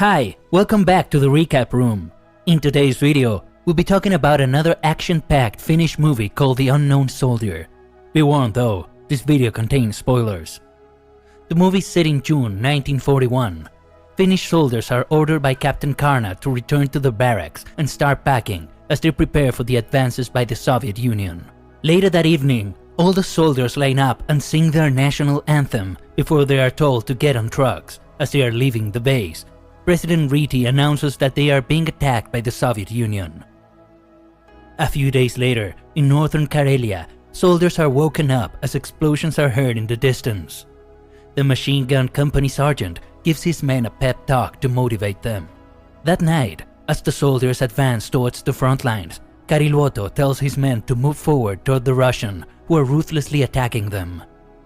Hi, welcome back to the recap room. In today's video, we'll be talking about another action-packed Finnish movie called The Unknown Soldier. Be warned though, this video contains spoilers. The movie set in June 1941. Finnish soldiers are ordered by Captain Karna to return to the barracks and start packing as they prepare for the advances by the Soviet Union. Later that evening, all the soldiers line up and sing their national anthem before they are told to get on trucks as they are leaving the base. President Ryti announces that they are being attacked by the Soviet Union. A few days later, in northern Karelia, soldiers are woken up as explosions are heard in the distance. The machine gun company sergeant gives his men a pep talk to motivate them. That night, as the soldiers advance towards the front lines, Karelian tells his men to move forward toward the Russian who are ruthlessly attacking them.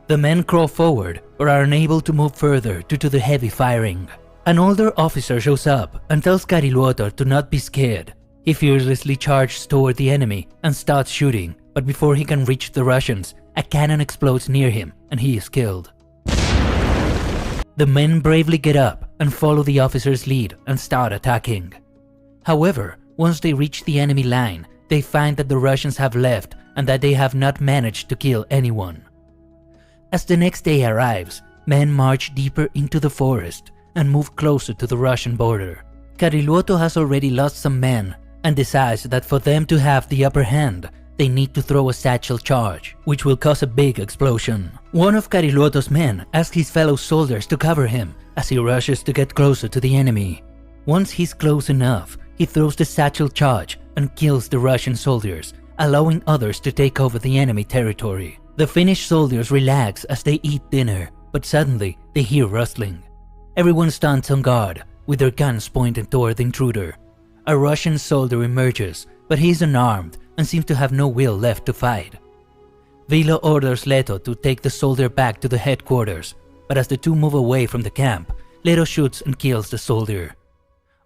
The men crawl forward but are unable to move further due to the heavy firing. An older officer shows up and tells Karelian to not be scared. He fearlessly charges toward the enemy and starts shooting, but before he can reach the Russians, a cannon explodes near him and he is killed. The men bravely get up and follow the officer's lead and start attacking. However, once they reach the enemy line, they find that the Russians have left and that they have not managed to kill anyone. As the next day arrives, men march deeper into the forest and move closer to the Russian border. Karelian has already lost some men and decides that for them to have the upper hand, they need to throw a satchel charge, which will cause a big explosion. One of Karelian's men asks his fellow soldiers to cover him as he rushes to get closer to the enemy. Once he's close enough, he throws the satchel charge and kills the Russian soldiers, allowing others to take over the enemy territory. The Finnish soldiers relax as they eat dinner, but suddenly they hear rustling. Everyone stands on guard, with their guns pointed toward the intruder. A Russian soldier emerges, but he is unarmed and seems to have no will left to fight. Vila orders Leto to take the soldier back to the headquarters, but as the two move away from the camp, Leto shoots and kills the soldier.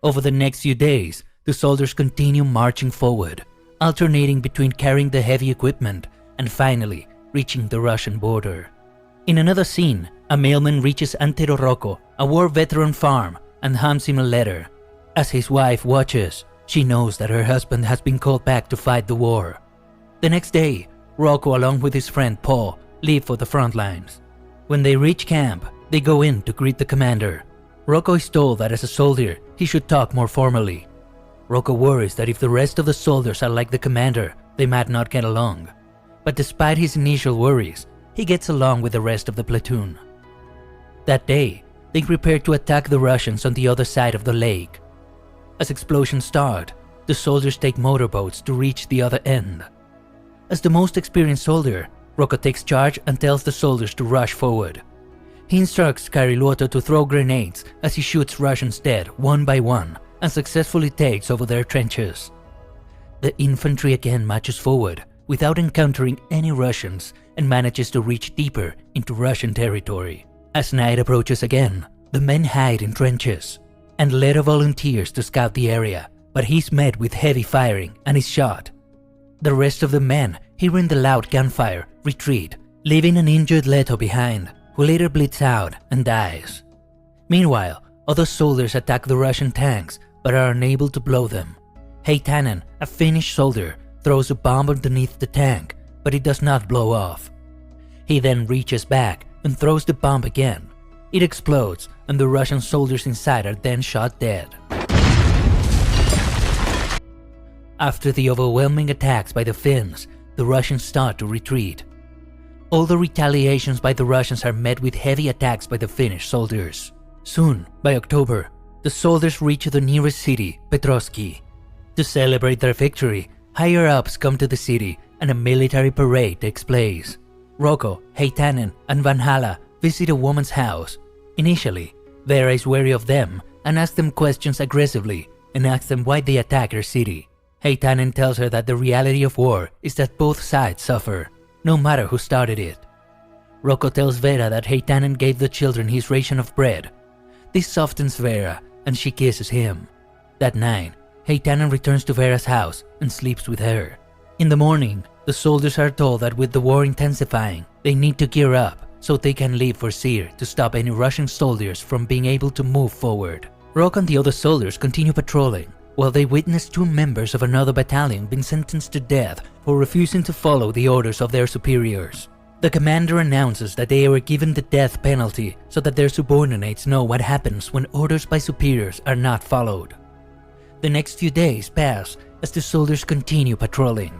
Over the next few days, the soldiers continue marching forward, alternating between carrying the heavy equipment and finally reaching the Russian border. In another scene, a mailman reaches Antero Rocco, a war veteran farm, and hands him a letter. As his wife watches, she knows that her husband has been called back to fight the war. The next day, Rocco along with his friend Paul leave for the front lines. When they reach camp, they go in to greet the commander. Rocco is told that as a soldier, he should talk more formally. Rocco worries that if the rest of the soldiers are like the commander, they might not get along. But despite his initial worries, he gets along with the rest of the platoon. That day, they prepare to attack the Russians on the other side of the lake. As explosions start, the soldiers take motorboats to reach the other end. As the most experienced soldier, Rocco takes charge and tells the soldiers to rush forward. He instructs Karelian to throw grenades as he shoots Russians dead one by one and successfully takes over their trenches. The infantry again marches forward without encountering any Russians and manages to reach deeper into Russian territory. As night approaches again, the men hide in trenches, and Leto volunteers to scout the area, but he's met with heavy firing and is shot. The rest of the men, hearing the loud gunfire, retreat, leaving an injured Leto behind, who later bleeds out and dies. Meanwhile, other soldiers attack the Russian tanks but are unable to blow them. Heitanen, a Finnish soldier, throws a bomb underneath the tank, but it does not blow off. He then reaches back and throws the bomb again. It explodes and the Russian soldiers inside are then shot dead. After the overwhelming attacks by the Finns, the Russians start to retreat. All the retaliations by the Russians are met with heavy attacks by the Finnish soldiers. Soon, by October, the soldiers reach the nearest city, Petrovski. To celebrate their victory, higher-ups come to the city and a military parade takes place. Rocco, Heitanen, and Van Hala visit a woman's house. Initially, Vera is wary of them and asks them questions aggressively and asks them why they attack her city. Heitanen tells her that the reality of war is that both sides suffer, no matter who started it. Rocco tells Vera that Heitanen gave the children his ration of bread. This softens Vera and she kisses him. That night, Heitanen returns to Vera's house and sleeps with her. In the morning, the soldiers are told that with the war intensifying, they need to gear up so they can leave for Sir to stop any Russian soldiers from being able to move forward. Rocco and the other soldiers continue patrolling, while they witness two members of another battalion being sentenced to death for refusing to follow the orders of their superiors. The commander announces that they were given the death penalty so that their subordinates know what happens when orders by superiors are not followed. The next few days pass as the soldiers continue patrolling.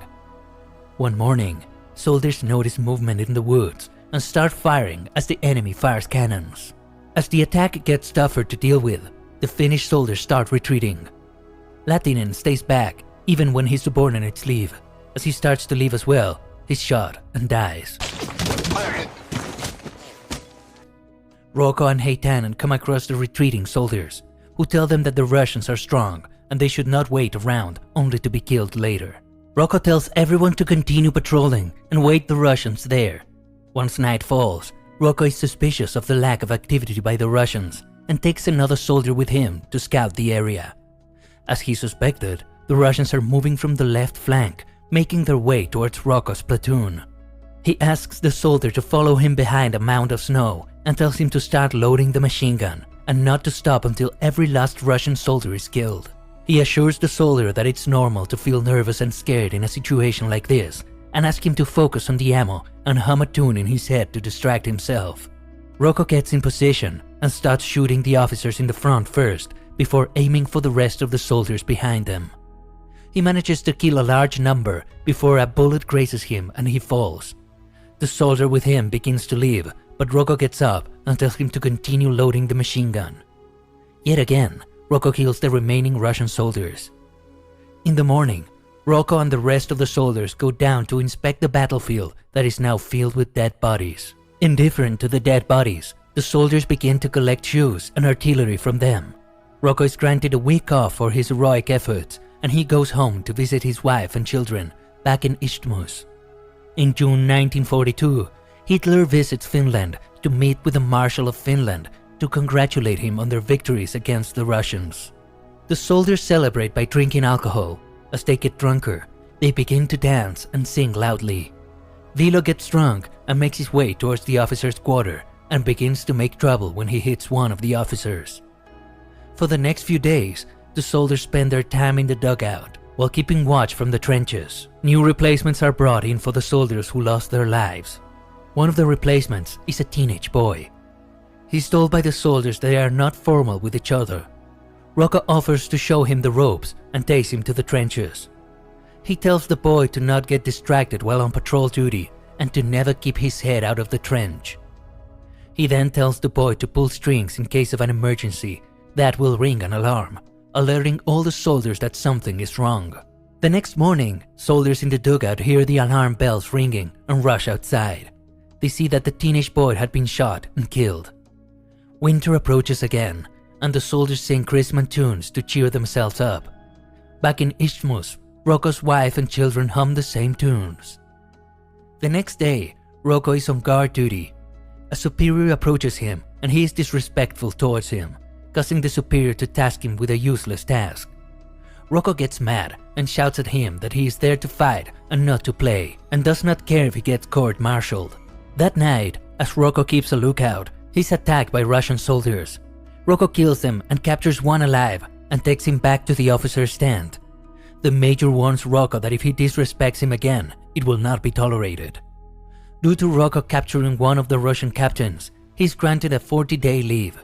One morning, soldiers notice movement in the woods and start firing as the enemy fires cannons. As the attack gets tougher to deal with, the Finnish soldiers start retreating. Latinen stays back even when his subordinates leave. As he starts to leave as well, he's shot and dies. Rocco and Heitanen come across the retreating soldiers, who tell them that the Russians are strong and they should not wait around only to be killed later. Rocco tells everyone to continue patrolling and wait the Russians there. Once night falls, Rocco is suspicious of the lack of activity by the Russians and takes another soldier with him to scout the area. As he suspected, the Russians are moving from the left flank, making their way towards Rocco's platoon. He asks the soldier to follow him behind a mound of snow and tells him to start loading the machine gun and not to stop until every last Russian soldier is killed. He assures the soldier that it's normal to feel nervous and scared in a situation like this and asks him to focus on the ammo and hum a tune in his head to distract himself. Rocco gets in position and starts shooting the officers in the front first before aiming for the rest of the soldiers behind them. He manages to kill a large number before a bullet grazes him and he falls. The soldier with him begins to leave, but Rocco gets up and tells him to continue loading the machine gun. Yet again, Rocco kills the remaining Russian soldiers. In the morning, Rocco and the rest of the soldiers go down to inspect the battlefield that is now filled with dead bodies. Indifferent to the dead bodies, the soldiers begin to collect shoes and artillery from them. Rocco is granted a week off for his heroic efforts and he goes home to visit his wife and children back in Isthmus. In June 1942, Hitler visits Finland to meet with the Marshal of Finland to congratulate him on their victories against the Russians. The soldiers celebrate by drinking alcohol. As they get drunker, they begin to dance and sing loudly. Vilo gets drunk and makes his way towards the officer's quarter and begins to make trouble when he hits one of the officers. For the next few days, the soldiers spend their time in the dugout while keeping watch from the trenches. New replacements are brought in for the soldiers who lost their lives. One of the replacements is a teenage boy. He's told by the soldiers they are not formal with each other. Rocco offers to show him the ropes and takes him to the trenches. He tells the boy to not get distracted while on patrol duty and to never keep his head out of the trench. He then tells the boy to pull strings in case of an emergency that will ring an alarm, alerting all the soldiers that something is wrong. The next morning, soldiers in the dugout hear the alarm bells ringing and rush outside. They see that the teenage boy had been shot and killed. Winter approaches again, and the soldiers sing Christmas tunes to cheer themselves up. Back in Isthmus, Rocco's wife and children hum the same tunes. The next day, Rocco is on guard duty. A superior approaches him and he is disrespectful towards him, causing the superior to task him with a useless task. Rocco gets mad and shouts at him that he is there to fight and not to play, and does not care if he gets court-martialed. That night, as Rocco keeps a lookout, he's attacked by Russian soldiers. Rocco kills them and captures one alive and takes him back to the officer's stand. The major warns Rocco that if he disrespects him again, it will not be tolerated. Due to Rocco capturing one of the Russian captains, he's granted a 40-day leave.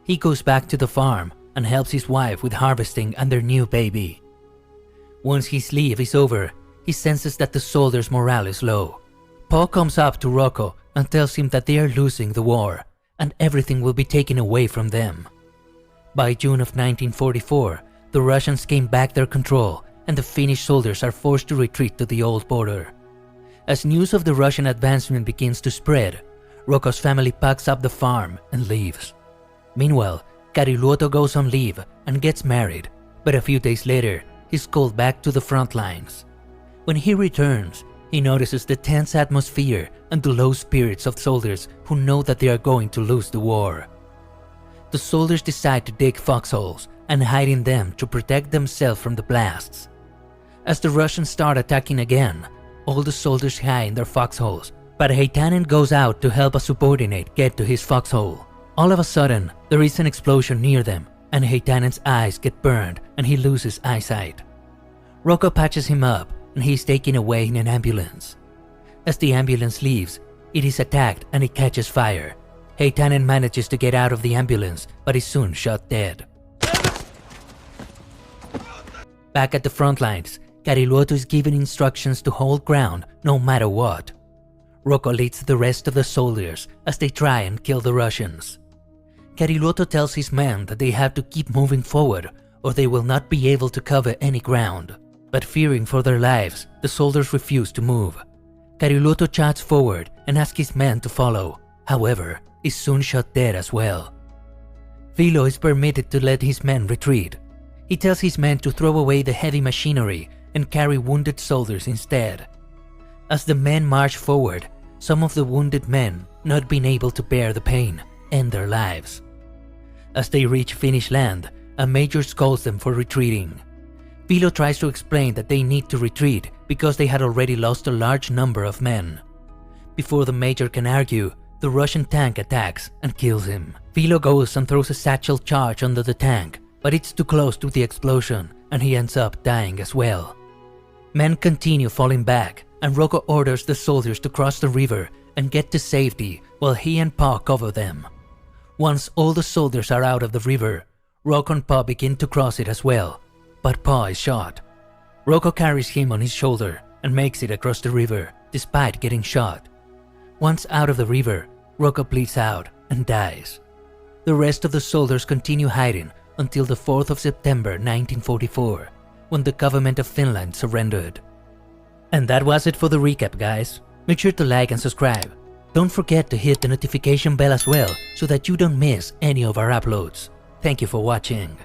He goes back to the farm and helps his wife with harvesting and their new baby. Once his leave is over, he senses that the soldiers' morale is low. Paul comes up to Rocco and tells him that they are losing the war and everything will be taken away from them. By June of 1944, the Russians gain back their control and the Finnish soldiers are forced to retreat to the old border. As news of the Russian advancement begins to spread, Rocco's family packs up the farm and leaves. Meanwhile, Kariluoto goes on leave and gets married, but a few days later, he's called back to the front lines. When he returns, he notices the tense atmosphere and the low spirits of soldiers who know that they are going to lose the war. The soldiers decide to dig foxholes and hide in them to protect themselves from the blasts. As the Russians start attacking again, all the soldiers hide in their foxholes, but Heitanen goes out to help a subordinate get to his foxhole. All of a sudden, there is an explosion near them and Heitanen's eyes get burned and he loses eyesight. Rocco patches him up and he is taken away in an ambulance. As the ambulance leaves, it is attacked and it catches fire. Heitanen manages to get out of the ambulance but is soon shot dead. Back at the front lines, Kariluoto is given instructions to hold ground no matter what. Rocco leads the rest of the soldiers as they try and kill the Russians. Kariluoto tells his men that they have to keep moving forward or they will not be able to cover any ground. But fearing for their lives, the soldiers refuse to move. Kariluoto charges forward and asks his men to follow, however, is soon shot dead as well. Vilo is permitted to let his men retreat. He tells his men to throw away the heavy machinery and carry wounded soldiers instead. As the men march forward, some of the wounded men, not being able to bear the pain, end their lives. As they reach Finnish land, a major scolds them for retreating. Vilo tries to explain that they need to retreat because they had already lost a large number of men. Before the major can argue, the Russian tank attacks and kills him. Vilo goes and throws a satchel charge under the tank, but it's too close to the explosion and he ends up dying as well. Men continue falling back and Rocco orders the soldiers to cross the river and get to safety while he and Pa cover them. Once all the soldiers are out of the river, Rocco and Pa begin to cross it as well, but Pa is shot. Rocco carries him on his shoulder and makes it across the river despite getting shot. Once out of the river, Rocco bleeds out and dies. The rest of the soldiers continue hiding until the 4th of September 1944, when the government of Finland surrendered. And that was it for the recap, guys. Make sure to like and subscribe. Don't forget to hit the notification bell as well so that you don't miss any of our uploads. Thank you for watching.